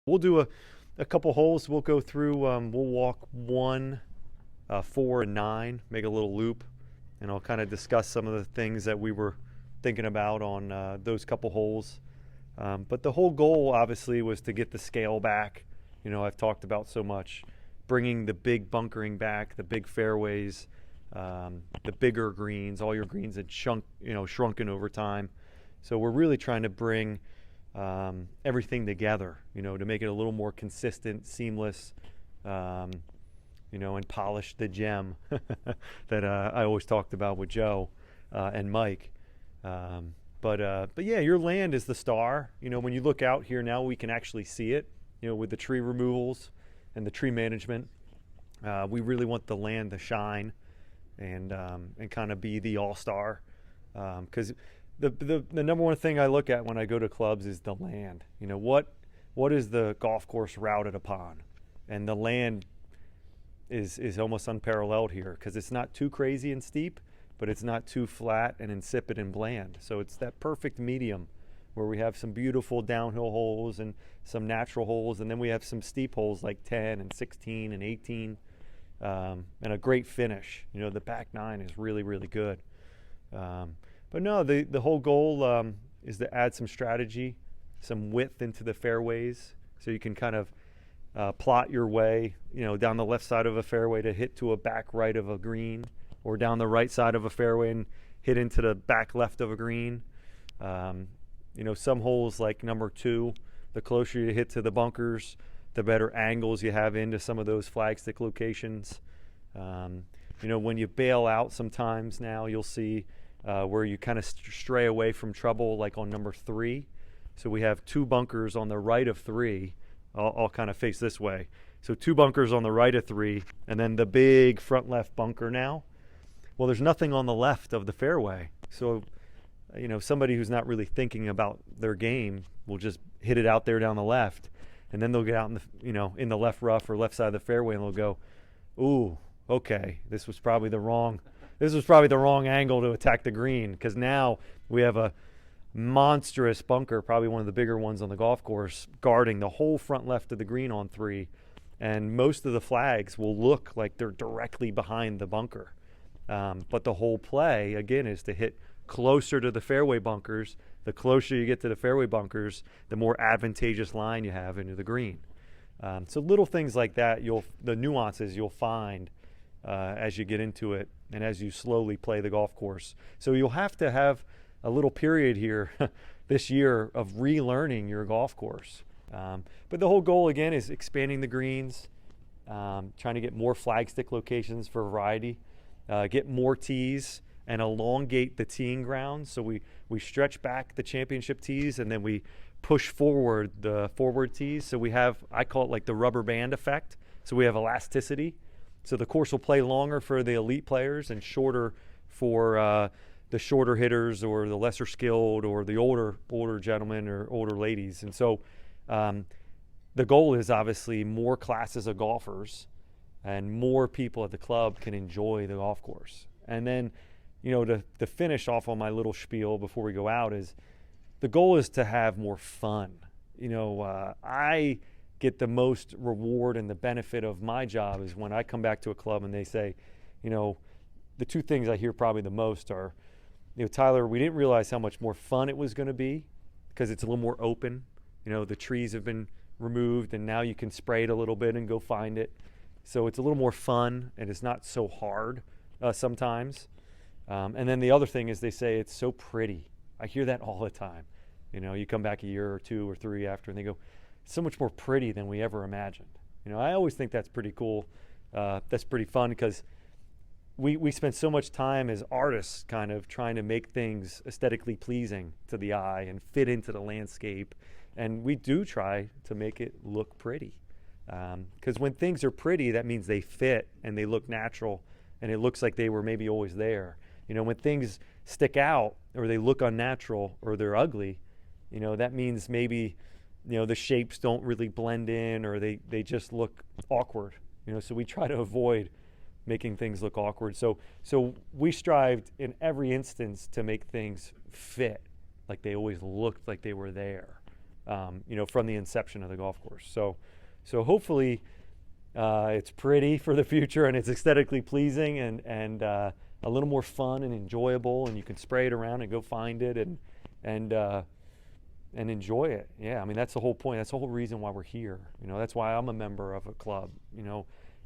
We'll do a couple holes. We'll go through, we'll walk 1, 4, and 9, make a little loop, and I'll kind of discuss some of the things that we were thinking about on those couple holes. But the whole goal, obviously, was to get the scale back. I've talked about so much, bringing the big bunkering back, the big fairways, the bigger greens. All your greens had shrunken over time. So we're really trying to bring everything together, to make it a little more consistent, seamless, and polish the gem that I always talked about with Joe and Mike. But yeah, your land is the star. When you look out here now, we can actually see it, with the tree removals and the tree management. We really want the land to shine and kind of be the all-star, because the number one thing I look at when I go to clubs is the land. What is the golf course routed upon? And the land is almost unparalleled here, because it's not too crazy and steep, but it's not too flat and insipid and bland. So it's that perfect medium where we have some beautiful downhill holes and some natural holes, and then we have some steep holes like 10 and 16 and 18, and a great finish. The back 9 is really, really good. But no, the whole goal is to add some strategy, some width into the fairways, so you can kind of plot your way, down the left side of a fairway to hit to a back right of a green, or down the right side of a fairway and hit into the back left of a green. Some holes like number 2, the closer you hit to the bunkers, the better angles you have into some of those flagstick locations. When you bail out sometimes now, you'll see where you kind of stray away from trouble, like on number 3. So we have 2 bunkers on the right of 3. I'll kind of face this way. So 2 bunkers on the right of 3, and then the big front left bunker now. Well, there's nothing on the left of the fairway. So, somebody who's not really thinking about their game will just hit it out there down the left, and then they'll get out in the left rough or left side of the fairway, and they'll go, "Ooh, okay, this was probably the wrong angle to attack the green," because now we have a monstrous bunker, probably one of the bigger ones on the golf course, guarding the whole front left of the green on 3, and most of the flags will look like they're directly behind the bunker. But the whole play, again, is to hit closer to the fairway bunkers. The closer you get to the fairway bunkers, the more advantageous line you have into the green. So little things like that, the nuances you'll find as you get into it and as you slowly play the golf course. So you'll have to have a little period here this year of relearning your golf course. But the whole goal, again, is expanding the greens, trying to get more flagstick locations for variety, get more tees and elongate the teeing ground. So we stretch back the championship tees, and then we push forward the forward tees. So we have, I call it like the rubber band effect. So we have elasticity. So the course will play longer for the elite players and shorter for the shorter hitters or the lesser skilled or the older gentlemen or older ladies. And so the goal is obviously more classes of golfers and more people at the club can enjoy the golf course. And then, to finish off on my little spiel before we go out, is the goal is to have more fun. I get the most reward and the benefit of my job is when I come back to a club and they say, the 2 things I hear probably the most are, Tyler, we didn't realize how much more fun it was going to be because it's a little more open. The trees have been removed and now you can spray it a little bit and go find it. So it's a little more fun and it's not so hard sometimes. And then the other thing is they say it's so pretty. I hear that all the time. You come back a year or 2 or 3 after and they go, it's so much more pretty than we ever imagined. I always think that's pretty cool. That's pretty fun because we spend so much time as artists kind of trying to make things aesthetically pleasing to the eye and fit into the landscape. And we do try to make it look pretty. Because when things are pretty, that means they fit and they look natural and it looks like they were maybe always there. When things stick out or they look unnatural or they're ugly, that means maybe, the shapes don't really blend in or they just look awkward. So we try to avoid making things look awkward. So we strived in every instance to make things fit, like they always looked like they were there. from the inception of the golf course. So hopefully it's pretty for the future, and it's aesthetically pleasing, and a little more fun and enjoyable, and you can spray it around and go find it and enjoy it. Yeah, I mean, that's the whole point. That's the whole reason why we're here. That's why I'm a member of a club.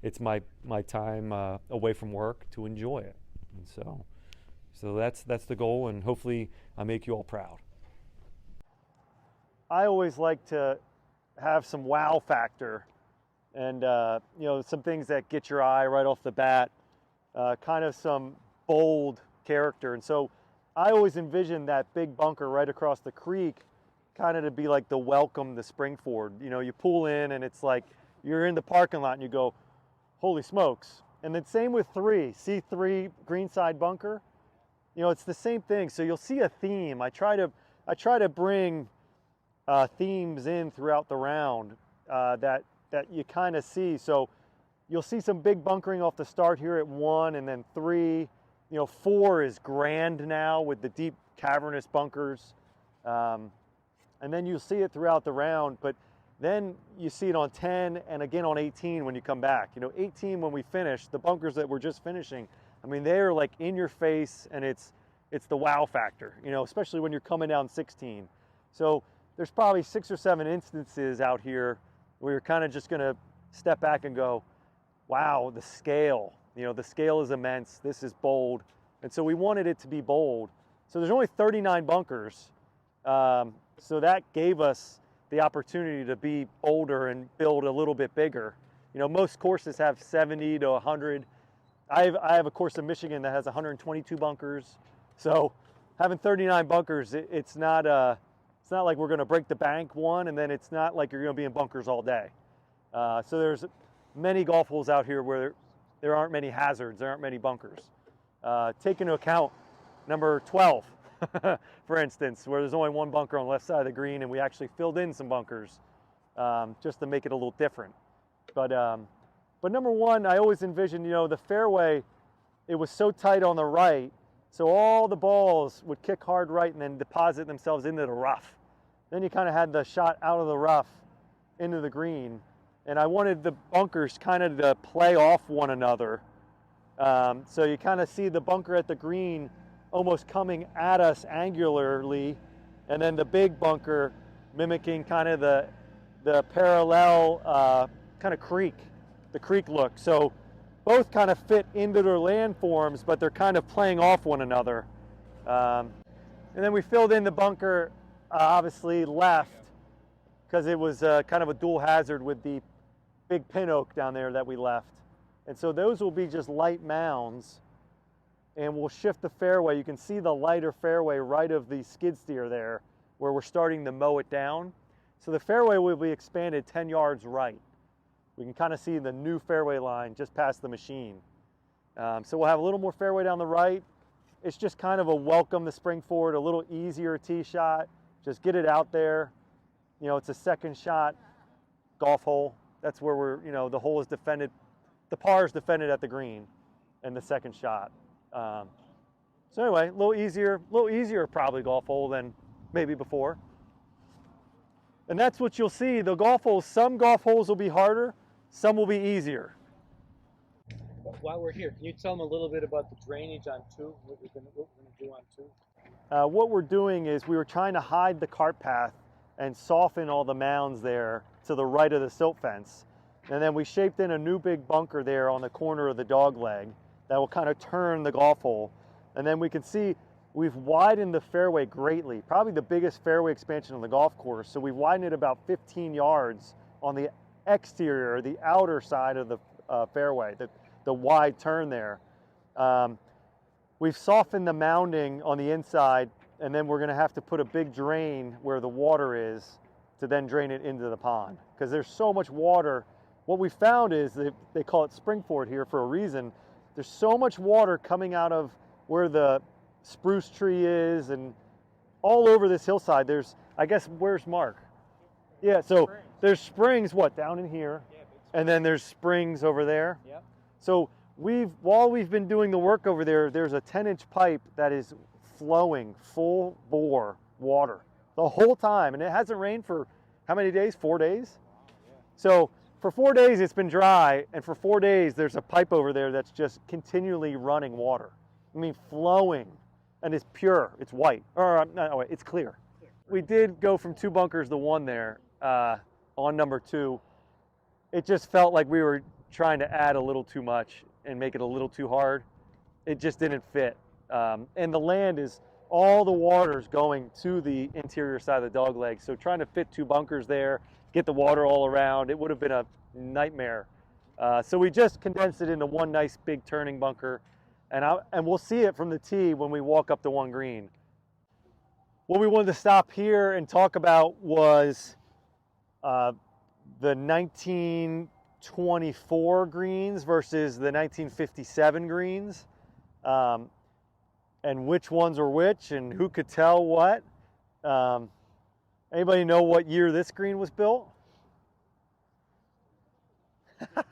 It's my time away from work to enjoy it, and so that's the goal, and hopefully I make you all proud. I always like to have some wow factor, and some things that get your eye right off the bat, kind of some bold character. And so I always envision that big bunker right across the creek kind of to be like the welcome to Springford. You pull in and it's like you're in the parking lot and you go, holy smokes. And then same with C3 greenside bunker. It's the same thing. So you'll see a theme. I try to bring themes in throughout the round that you kind of see. So you'll see some big bunkering off the start here at 1, and then 3. 4 is grand now with the deep cavernous bunkers. And then you'll see it throughout the round, but then you see it on 10 and again on 18 when you come back. 18 when we finish, the bunkers that we're just finishing, I mean, they're like in your face, and it's the wow factor, especially when you're coming down 16. So there's probably 6 or 7 instances out here where you're kind of just going to step back and go, wow, the scale. The scale is immense. This is bold. And so we wanted it to be bold. So there's only 39 bunkers. So that gave us the opportunity to be bolder and build a little bit bigger. Most courses have 70 to 100. I have a course in Michigan that has 122 bunkers. So having 39 bunkers, it's not like we're going to break the bank one, and then it's not like you're going to be in bunkers all day. So there's many golf holes out here where there aren't many hazards, there aren't many bunkers. Take into account number 12, for instance, where there's only 1 bunker on the left side of the green, and we actually filled in some bunkers just to make it a little different. But number 1, I always envisioned, the fairway, it was so tight on the right, so all the balls would kick hard right and then deposit themselves into the rough. Then you kind of had the shot out of the rough into the green. And I wanted the bunkers kind of to play off one another. So you kind of see the bunker at the green almost coming at us angularly, and then the big bunker mimicking kind of the parallel kind of creek, the creek look. So both kind of fit into their landforms, but they're kind of playing off one another. And then we filled in the bunker, obviously left, because it was kind of a dual hazard with the big pin oak down there that we left. And so those will be just light mounds, and we'll shift the fairway. You can see the lighter fairway right of the skid steer there, where we're starting to mow it down. So the fairway will be expanded 10 yards right. We can kind of see the new fairway line just past the machine. So we'll have a little more fairway down the right. It's just kind of a welcome to Springford, a little easier tee shot. Just get it out there. It's a second shot golf hole. That's where we're, the hole is defended, the par is defended at the green and the second shot. So anyway, a little easier probably golf hole than maybe before. And that's what you'll see. The golf holes, some golf holes will be harder, some will be easier. While we're here, can you tell them a little bit about the drainage on 2, what we're going to do on 2? What we're doing is we were trying to hide the cart path and soften all the mounds there to the right of the silt fence. And then we shaped in a new big bunker there on the corner of the dog leg that will kind of turn the golf hole. And then we can see we've widened the fairway greatly, probably the biggest fairway expansion on the golf course. So we've widened it about 15 yards on the exterior, the outer side of the fairway, the wide turn there. We've softened the mounding on the inside, and then we're going to have to put a big drain where the water is to then drain it into the pond, because there's so much water. What we found is they call it Springford here for a reason. There's so much water coming out of where the spruce tree is and all over this hillside. There's, I guess, where's Mark? Yeah, so there's springs, down in here? Yeah, and then there's springs over there? Yep. So while we've been doing the work over there, there's a 10-inch pipe that is flowing full bore water the whole time. And it hasn't rained for how many days? 4 days? So for 4 days it's been dry, and for 4 days there's a pipe over there that's just continually running water. I mean, flowing, and it's pure. It's white, or no, it's clear. We did go from 2 bunkers to 1 there on number 2. It just felt like we were trying to add a little too much and make it a little too hard. It just didn't fit. And the land is, all the water's going to the interior side of the dog leg. So trying to fit 2 bunkers there, get the water all around, it would have been a nightmare. So we just condensed it into 1 nice big turning bunker. And we'll see it from the tee when we walk up to 1 green. What we wanted to stop here and talk about was the 1924 greens versus the 1957 greens, and which ones are which and who could tell what. Anybody know what year this green was built?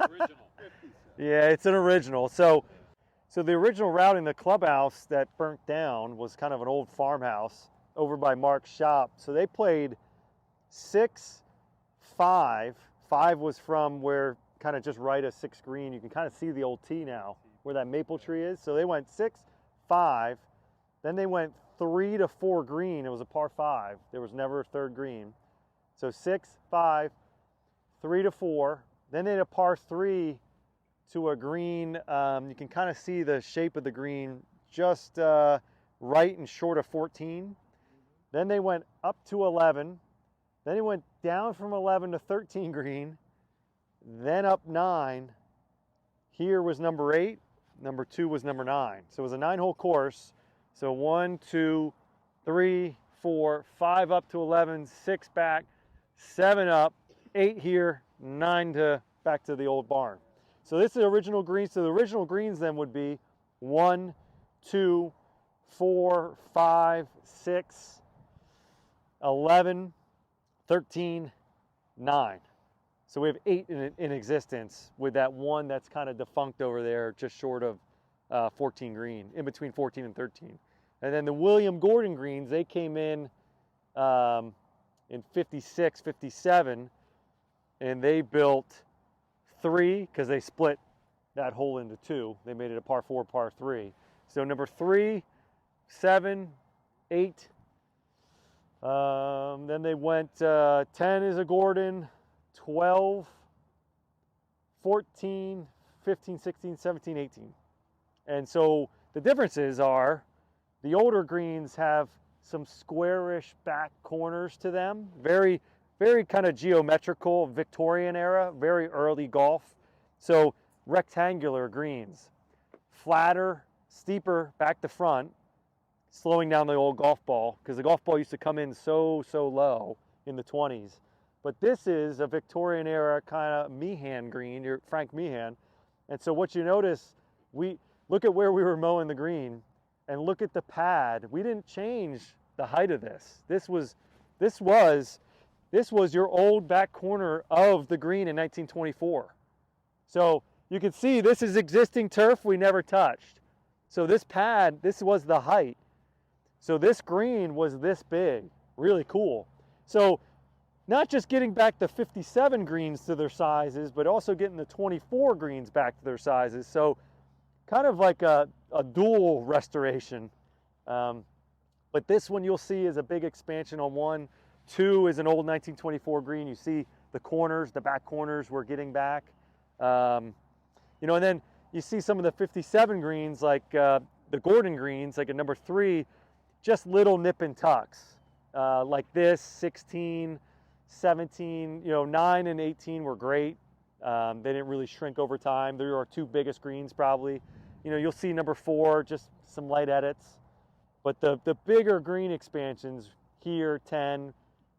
Original. Yeah, it's an original. So the original route in the clubhouse that burnt down was kind of an old farmhouse over by Mark's shop. So they played 6, 5. 5 was from where, kind of just right of 6 green. You can kind of see the old tee now where that maple tree is. So they went 6, 5. Then they went 3 to 4 green. It was a par 5. There was never a 3rd green. So 6, 5, 3 to 4. Then they had a par 3 to a green. You can kind of see the shape of the green just right and short of 14. Then they went up to 11. Then they went down from 11 to 13 green. Then up 9. Here was number 8. Number 2 was number 9. So it was a 9-hole course. So 1, 2, 3, 4, 5 up to 11, 6 back, 7 up, 8 here, 9 to back to the old barn. So this is the original greens. So the original greens then would be 1, 2, 4, 5, 6, 11, 13, 9. So we have 8 in existence, with that 1 that's kind of defunct over there, just short of 14 green, in between 14 and 13. And then the William Gordon greens, they came in 56, 57, and they built 3, because they split that hole into 2. They made it a par 4, par 3. So number 3, 7, 8. Then they went 10 is a Gordon, 12, 14, 15, 16, 17, 18. And so the differences are the older greens have some squarish back corners to them, very, very kind of geometrical, Victorian era, very early golf. So rectangular greens, flatter, steeper back to front, slowing down the old golf ball, because the golf ball used to come in so low in the 20s. But this is a Victorian era kind of Meehan green, your Frank Meehan. And so what you notice, we look at where we were mowing the green and look at the pad. We didn't change the height of this. This was your old back corner of the green in 1924. So you can see this is existing turf we never touched. So this pad, this was the height. So this green was this big, really cool. So not just getting back the 57 greens to their sizes, but also getting the 24 greens back to their sizes. So kind of like a dual restoration. But this one you'll see is a big expansion on 1. 2 is an old 1924 green. You see the corners, the back corners we're getting back. And then you see some of the 57 greens, like the Gordon greens, like at number 3, just little nip and tucks. Like this, 16, 17, 9 and 18 were great. They didn't really shrink over time. They're our 2 biggest greens probably. You'll see number 4, just some light edits. But the bigger green expansions here, 10,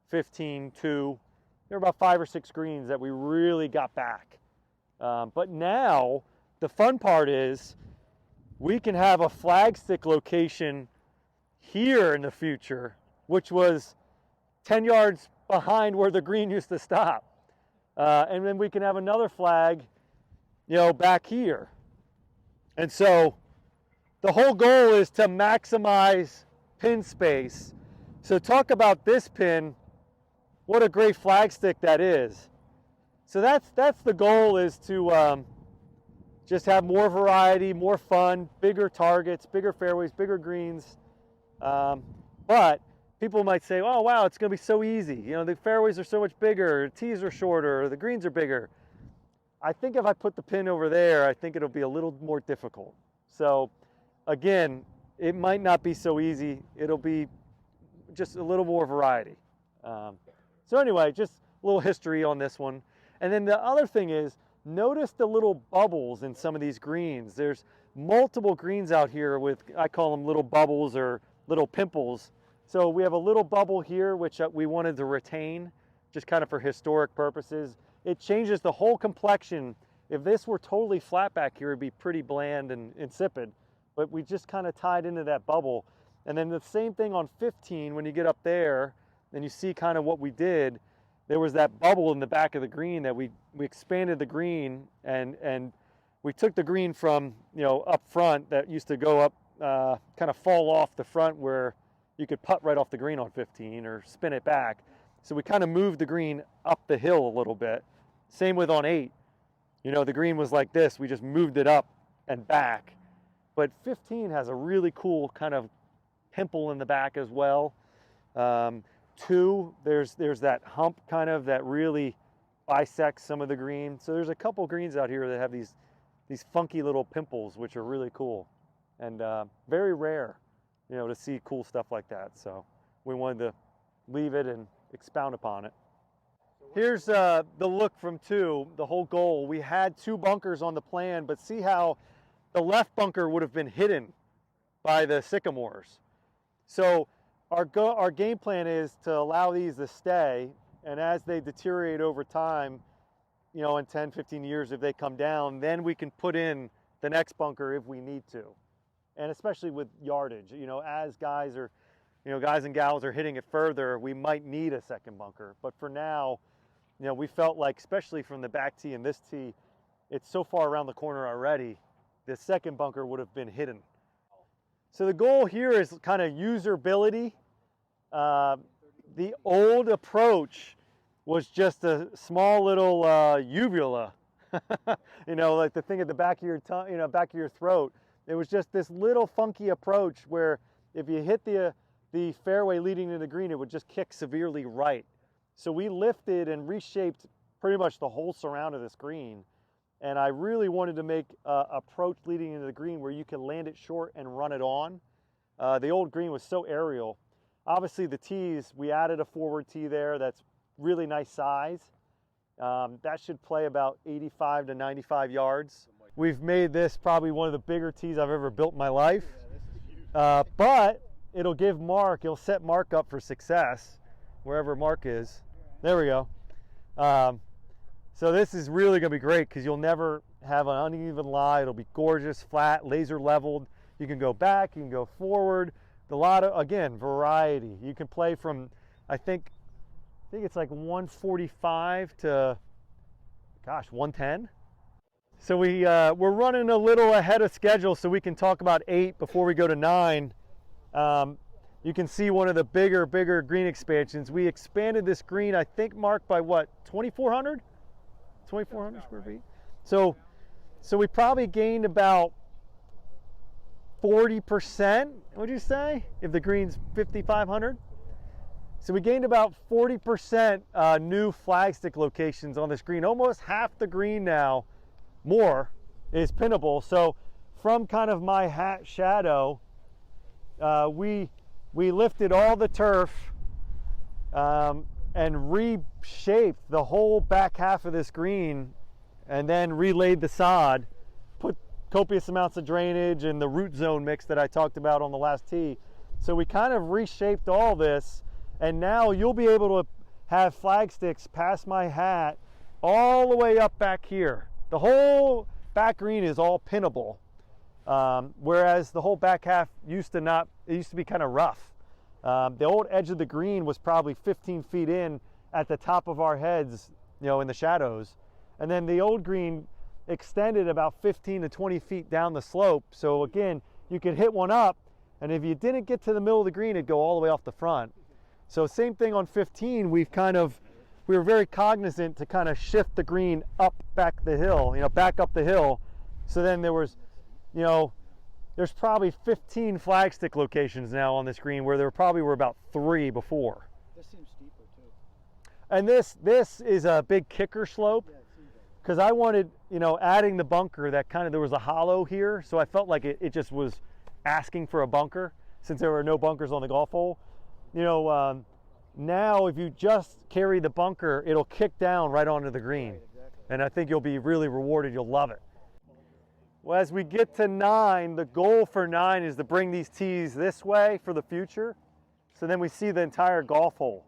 15, 2, there are about 5 or 6 greens that we really got back. But now the fun part is we can have a flagstick location here in the future, which was 10 yards behind where the green used to stop. And then we can have another flag, back here. And so the whole goal is to maximize pin space So talk about this pin. What a great flag stick that is. So that's the goal, is to just have more variety, more fun, bigger targets, bigger fairways, bigger greens. But people might say, oh wow, it's going to be so easy. You know, the fairways are so much bigger, the tees are shorter, the greens are bigger. I think if I put the pin over there, I think it'll be a little more difficult. So again, it might not be so easy. It'll be just a little more variety. So anyway, just a little history on this one. And then the other thing is, notice the little bubbles in some of these greens. There's multiple greens out here with, I call them little bubbles or little pimples. So we have a little bubble here, which we wanted to retain, just kind of for historic purposes. It changes the whole complexion. If this were totally flat back here, it'd be pretty bland and insipid. But we just kind of tied into that bubble. And then the same thing on 15, when you get up there and you see kind of what we did, there was that bubble in the back of the green that we expanded the green, and we took the green from, you know, up front that used to go up, kind of fall off the front where you could putt right off the green on 15 or spin it back. So we kind of moved the green up the hill a little bit. Same with on 8. You know, the green was like this. We just moved it up and back. But 15 has a really cool kind of pimple in the back as well. 2, there's that hump kind of that really bisects some of the green. So there's a couple greens out here that have these funky little pimples, which are really cool and very rare, you know, to see cool stuff like that. So we wanted to leave it and expound upon it. Here's the look from 2, the whole goal. We had 2 bunkers on the plan, but see how the left bunker would have been hidden by the sycamores. So our game plan is to allow these to stay, and as they deteriorate over time, you know, in 10, 15 years, if they come down, then we can put in the next bunker if we need to. And especially with yardage, you know, as guys and gals are hitting it further, we might need a second bunker. But for now, you know, we felt like, especially from the back tee and this tee, it's so far around the corner already, the second bunker would have been hidden. So the goal here is kind of usability. The old approach was just a small little uvula, you know, like the thing at the back of your tongue, you know, back of your throat. It was just this little funky approach where if you hit the fairway leading to the green, it would just kick severely right. So we lifted and reshaped pretty much the whole surround of this green. And I really wanted to make an approach leading into the green where you can land it short and run it on. The old green was so aerial. Obviously the tees, we added a forward tee there that's really nice size. That should play about 85 to 95 yards. We've made this probably one of the bigger tees I've ever built in my life. But it'll give Mark, it'll set Mark up for success wherever Mark is. There we go. So this is really going to be great because you'll never have an uneven lie. It'll be gorgeous, flat, laser leveled. You can go back, you can go forward. A lot of, again, variety. You can play from, I think it's like 145 to, gosh, 110. So we're running a little ahead of schedule so we can talk about 8 before we go to 9. You can see one of the bigger green expansions. We expanded this green, I think, Mark, by what, 2,400? 2,400 square feet. So we probably gained about 40%, would you say, if the green's 5,500? So we gained about 40% new flagstick locations on this green. Almost half the green now, more, is pinnable. So from kind of my hat shadow, we lifted all the turf and reshaped the whole back half of this green and then relaid the sod, put copious amounts of drainage and the root zone mix that I talked about on the last tee. So we kind of reshaped all this, and now you'll be able to have flag sticks past my hat all the way up back here. The whole back green is all pinnable, whereas the whole back half used to be kind of rough. The old edge of the green was probably 15 feet in at the top of our heads, you know, in the shadows. And then the old green extended about 15 to 20 feet down the slope. So again, you could hit one up, and if you didn't get to the middle of the green, it'd go all the way off the front. So same thing on 15. We were very cognizant to kind of shift the green up back the hill, back up the hill. So then there's probably 15 flagstick locations now on this green where there probably were about 3 before. This seems steeper too. And this is a big kicker slope. Yeah, it seems like Because I wanted, adding the bunker that there was a hollow here, so I felt like it just was asking for a bunker since there were no bunkers on the golf hole. Now if you just carry the bunker, it'll kick down right onto the green. right, exactly. And I think you'll be really rewarded. You'll love it. Well, as we get to 9, the goal for 9 is to bring these tees this way for the future. So then we see the entire golf hole.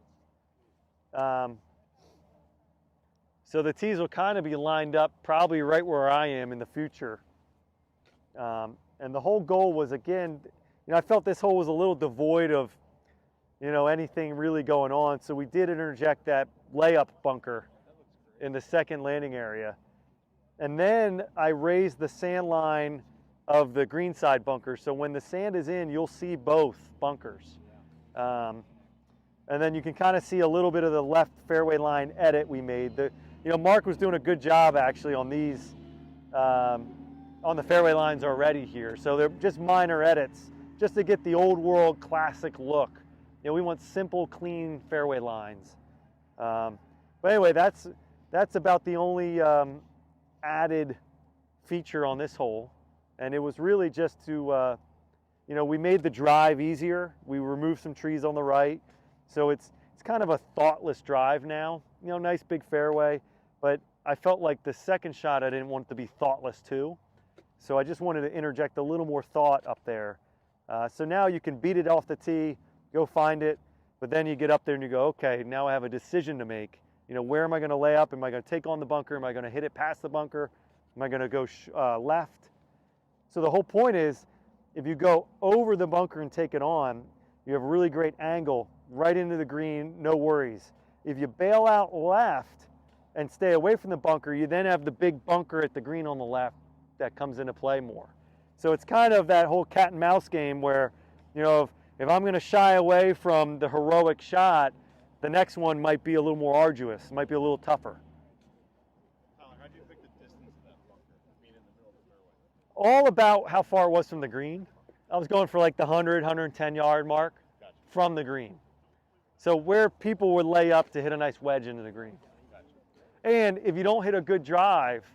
So the tees will kind of be lined up probably right where I am in the future. And the whole goal was, again, I felt this hole was a little devoid of, anything really going on. So we did interject that layup bunker in the second landing area. And then I raised the sand line of the greenside bunker. So when the sand is in, you'll see both bunkers. And then you can kind of see a little bit of the left fairway line edit we made. Mark was doing a good job actually on these, on the fairway lines already here. So they're just minor edits, just to get the old world classic look. We want simple, clean fairway lines. But anyway, that's about the only added feature on this hole. And it was really just to, we made the drive easier. We removed some trees on the right. So it's kind of a thoughtless drive now. Nice big fairway. But I felt like the second shot, I didn't want it to be thoughtless too. So I just wanted to interject a little more thought up there. So now you can beat it off the tee, go find it, but then you get up there and you go, okay, now I have a decision to make. Where am I going to lay up? Am I going to take on the bunker? Am I going to hit it past the bunker? Am I going to go left? So the whole point is, if you go over the bunker and take it on, you have a really great angle right into the green, no worries. If you bail out left and stay away from the bunker, you then have the big bunker at the green on the left that comes into play more. So it's kind of that whole cat and mouse game where, if I'm going to shy away from the heroic shot, the next one might be a little more arduous, might be a little tougher. Tyler, how did you pick the distance of that bunker, being in the middle of the fairway? All about how far it was from the green. I was going for like the 100, 110 yard mark Gotcha. from the green. So where people would lay up to hit a nice wedge into the green. Gotcha. And if you don't hit a good drive,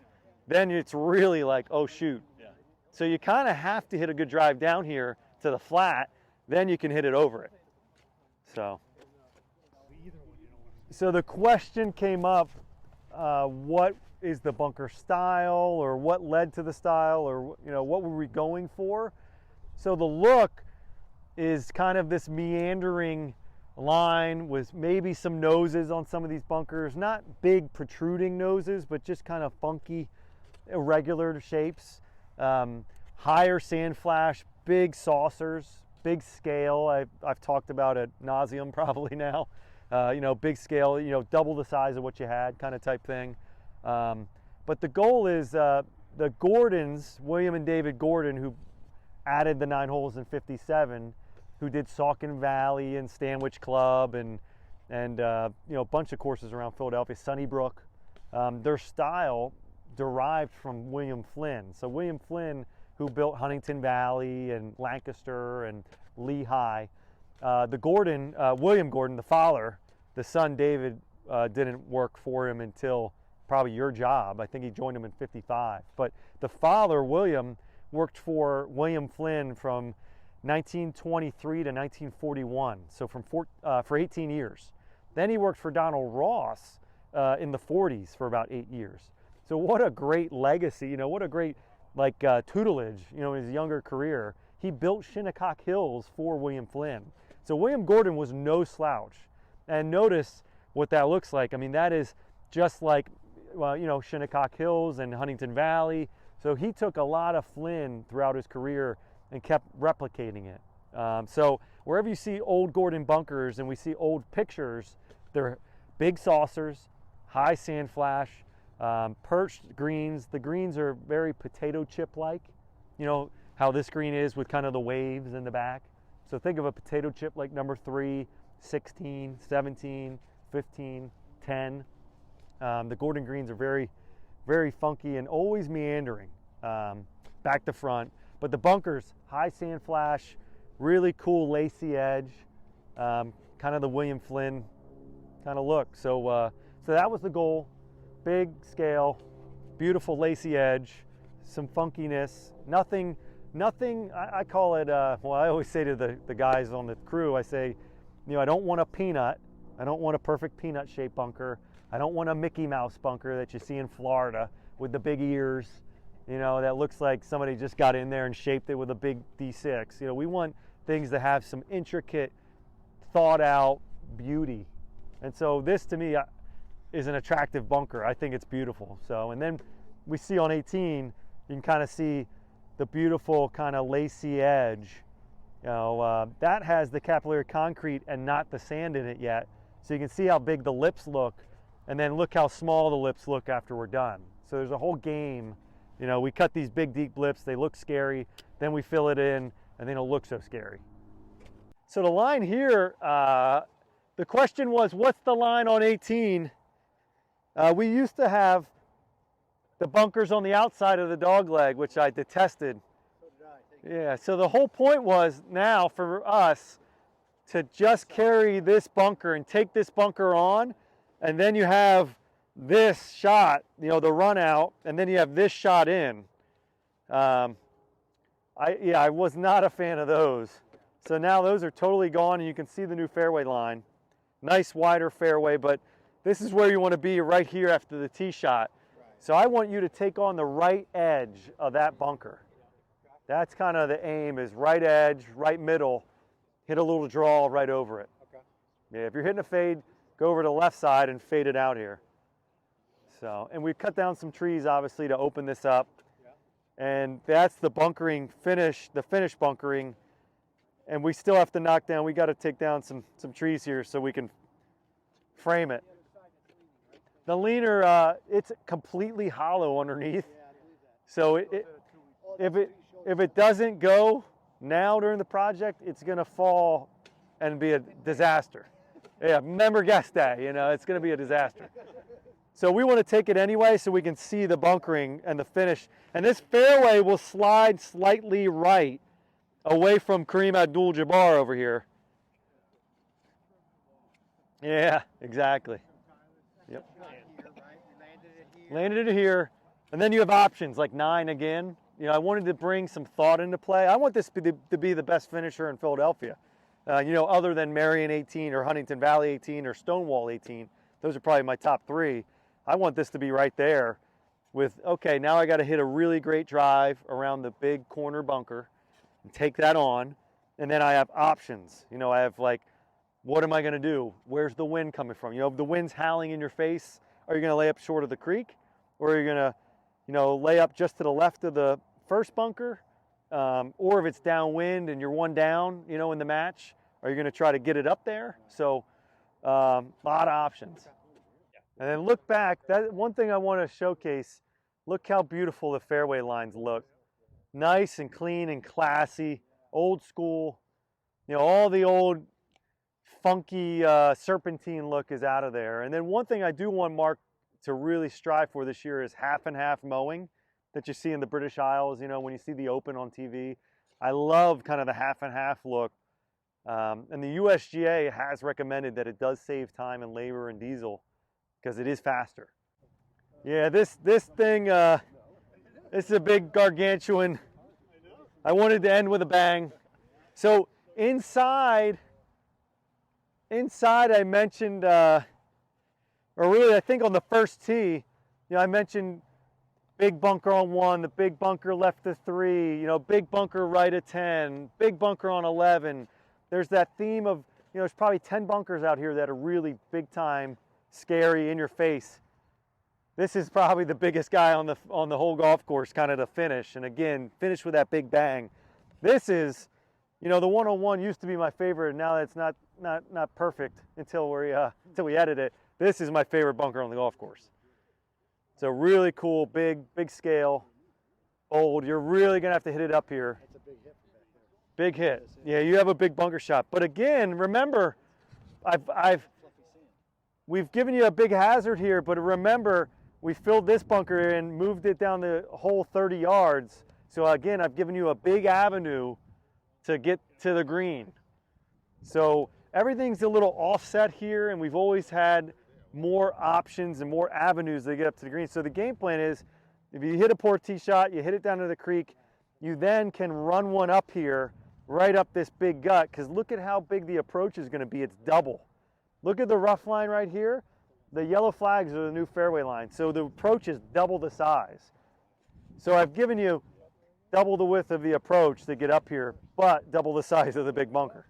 then it's really like, oh shoot. Yeah. So you kind of have to hit a good drive down here to the flat, then you can hit it over it. So the question came up, what is the bunker style, or what led to the style, or what were we going for? So the look is kind of this meandering line with maybe some noses on some of these bunkers, not big protruding noses, but just kind of funky, irregular shapes. Higher sand flash, big saucers, big scale. I've talked about ad nauseum probably now. Big scale, double the size of what you had, kind of type thing. But the goal is the Gordons, William and David Gordon, who added the 9 holes in 57, who did Saucon Valley and Stanwich Club and a bunch of courses around Philadelphia, Sunnybrook. Their style derived from William Flynn. So William Flynn, who built Huntington Valley and Lancaster and Lehigh. William Gordon, the father, the son David didn't work for him until probably your job. I think he joined him in 55. But the father, William, worked for William Flynn from 1923 to 1941, so for 18 years. Then he worked for Donald Ross in the 40s for about 8 years. So what a great legacy, what a great tutelage, in his younger career. He built Shinnecock Hills for William Flynn. So William Gordon was no slouch. And notice what that looks like. I mean, that is just like, Shinnecock Hills and Huntington Valley. So he took a lot of Flynn throughout his career and kept replicating it. So wherever you see old Gordon bunkers and we see old pictures, they're big saucers, high sand flash, perched greens. The greens are very potato chip-like. How this green is with kind of the waves in the back. So think of a potato chip like number 3, 16, 17, 15, 10. The Gordon greens are very, very funky and always meandering, back to front. But the bunkers, high sand flash, really cool lacy edge, kind of the William Flynn kind of look. So that was the goal. Big scale, beautiful lacy edge, some funkiness. Nothing. I call it. Well, I always say to the guys on the crew, I say, I don't want a peanut. I don't want a perfect peanut-shaped bunker. I don't want a Mickey Mouse bunker that you see in Florida with the big ears. That looks like somebody just got in there and shaped it with a big D6. We want things that have some intricate, thought out beauty. And so this to me is an attractive bunker. I think it's beautiful. So, and then we see on 18, you can kind of see the beautiful kind of lacy edge. That has the capillary concrete and not the sand in it yet. So you can see how big the lips look, and then look how small the lips look after we're done. So there's a whole game. We cut these big deep lips, they look scary, then we fill it in, and they don't look so scary. So the line here, the question was, what's the line on 18? We used to have the bunkers on the outside of the dog leg, which I detested. So did I. Yeah, so the whole point was now for us to just carry this bunker and take this bunker on, and then you have this shot, the run out, and then you have this shot in. I was not a fan of those. So now those are totally gone, and you can see the new fairway line. Nice wider fairway, but this is where you want to be right here after the tee shot. So I want you to take on the right edge of that bunker. That's kind of the aim, is right edge, right middle, hit a little draw right over it. Okay. Yeah, if you're hitting a fade, go over to the left side and fade it out here. So, and we've cut down some trees obviously to open this up. Yeah. And that's the bunkering finish, the finish bunkering. And we still have to knock down, we got to take down some trees here so we can frame it. The leaner, it's completely hollow underneath. Yeah, I believe that. So if it doesn't go now during the project, it's going to fall and be a disaster. Yeah, member guest day, it's going to be a disaster. So we want to take it anyway so we can see the bunkering and the finish. And this fairway will slide slightly right away from Kareem Abdul-Jabbar over here. Yeah, exactly. Yep. Landed it here, and then you have options like 9 again. I wanted to bring some thought into play. I want this to be the best finisher in Philadelphia. Other than Marion 18 or Huntington Valley 18 or Stonewall 18. Those are probably my top 3. I want this to be right there with, okay, now I got to hit a really great drive around the big corner bunker and take that on. And then I have options. I have like, what am I going to do? Where's the wind coming from? If the wind's howling in your face, are you going to lay up short of the creek? Or are you going to, lay up just to the left of the first bunker? Or if it's downwind and you're one down, in the match, are you going to try to get it up there? So a lot of options. And then look back, that one thing I want to showcase, look how beautiful the fairway lines look. Nice and clean and classy, old school. All the old funky serpentine look is out of there. And then one thing I do want Mark to really strive for this year is half and half mowing that you see in the British Isles, when you see the Open on TV. I love kind of the half and half look. And the USGA has recommended that it does save time and labor and diesel because it is faster. Yeah, this thing, this is a big gargantuan. I wanted to end with a bang. So inside I mentioned, or really I think on the first tee, I mentioned big bunker on 1, the big bunker left to 3, big bunker right at 10, big bunker on 11. There's that theme of, there's probably 10 bunkers out here that are really big time, scary, in your face. This is probably the biggest guy on the whole golf course, kind of to finish. And again, finish with that big bang. This is, the one-on-one used to be my favorite, and now it's not perfect until we edit it. This is my favorite bunker on the golf course. So really cool, big scale, old. You're really gonna have to hit it up here. It's a big hit from back there. Big hit. Yeah, you have a big bunker shot. But again, remember, we've given you a big hazard here, but remember, we filled this bunker in, moved it down the whole 30 yards. So again, I've given you a big avenue to get to the green. So everything's a little offset here, and we've always had more options and more avenues to get up to the green. So the game plan is, if you hit a poor tee shot, you hit it down to the creek, you then can run one up here, right up this big gut, because look at how big the approach is going to be. It's double. Look at the rough line right here. The yellow flags are the new fairway line. So the approach is double the size. So I've given you double the width of the approach to get up here, but double the size of the big bunker.